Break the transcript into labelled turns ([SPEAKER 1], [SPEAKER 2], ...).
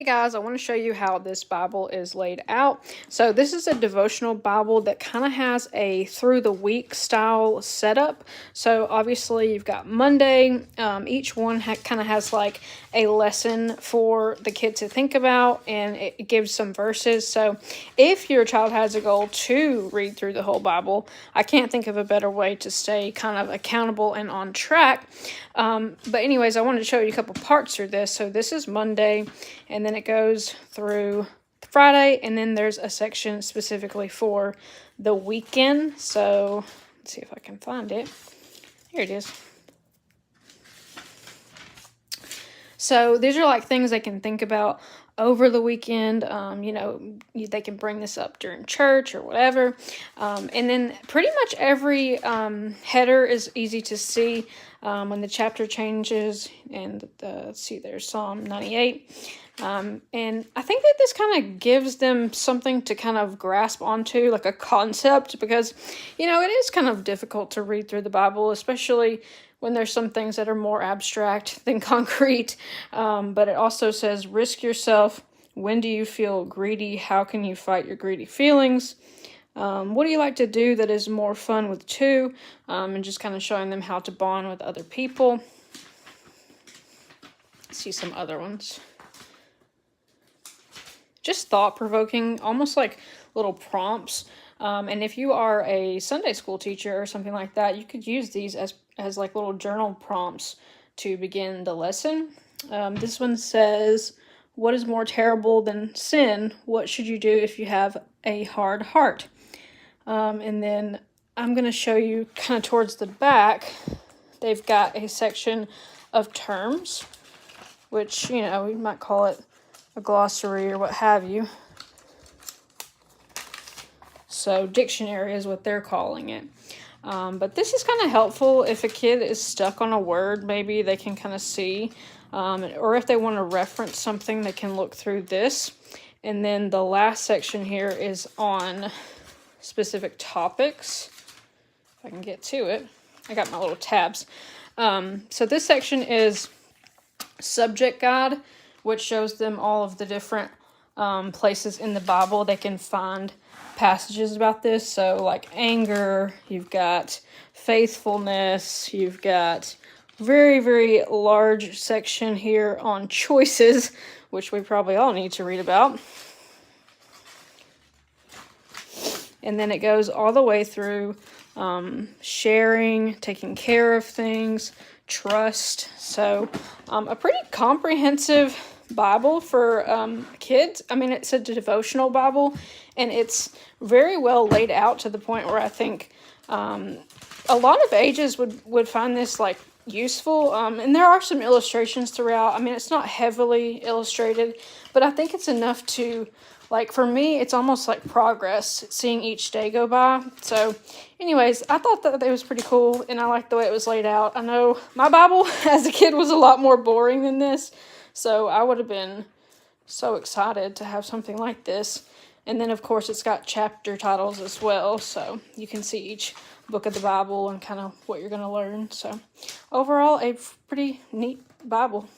[SPEAKER 1] Hey guys, I want to show you how this Bible is laid out. So this is a devotional Bible that kind of has a through the week style setup. So obviously you've got Monday. Each one kind of has like a lesson for the kid to think about, and it gives some verses. So if your child has a goal to read through the whole Bible, I can't think of a better way to stay kind of accountable and on track. But anyways, I wanted to show you a couple parts through this. So this is Monday, and then it goes through Friday, and then there's a section specifically for the weekend. So let's see if I can find it. Here it is. So these are like things they can think about over the weekend. They can bring this up during church or whatever. And then pretty much every header is easy to see when the chapter changes. And let's see, there's Psalm 98. And I think that this kind of gives them something to kind of grasp onto, like a concept, because, it is kind of difficult to read through the Bible, especially when there's some things that are more abstract than concrete. But it also says, risk yourself. When do you feel greedy? How can you fight your greedy feelings? What do you like to do that is more fun with two? And just kind of showing them how to bond with other people. Let's see some other ones. Just thought-provoking, almost like little prompts. And if you are a Sunday school teacher or something like that, you could use these as like little journal prompts to begin the lesson. This one says, what is more terrible than sin? What should you do if you have a hard heart? And then I'm going to show you kind of towards the back, they've got a section of terms, which, we might call it a glossary or what have you. So dictionary is what they're calling it. But this is kind of helpful if a kid is stuck on a word. Maybe they can kind of see, or if they want to reference something, they can look through this. And then the last section here is on specific topics. If I can get to it. I got my little tabs. So this section is subject guide, which shows them all of the different places in the Bible they can find passages about this. So like anger, you've got faithfulness, you've got very, very large section here on choices, which we probably all need to read about. And then it goes all the way through sharing, taking care of things, trust. So a pretty comprehensive Bible for kids. I mean, it's a devotional Bible, and it's very well laid out to the point where I think a lot of ages would find this like useful. And there are some illustrations throughout. I mean, it's not heavily illustrated, but I think it's enough to, like, for me, it's almost like progress, seeing each day go by. So anyways, I thought that it was pretty cool, and I like the way it was laid out. I know my Bible as a kid was a lot more boring than this, so I would have been so excited to have something like this. And then, of course, it's got chapter titles as well, so you can see each book of the Bible and kind of what you're going to learn. So overall, a pretty neat Bible.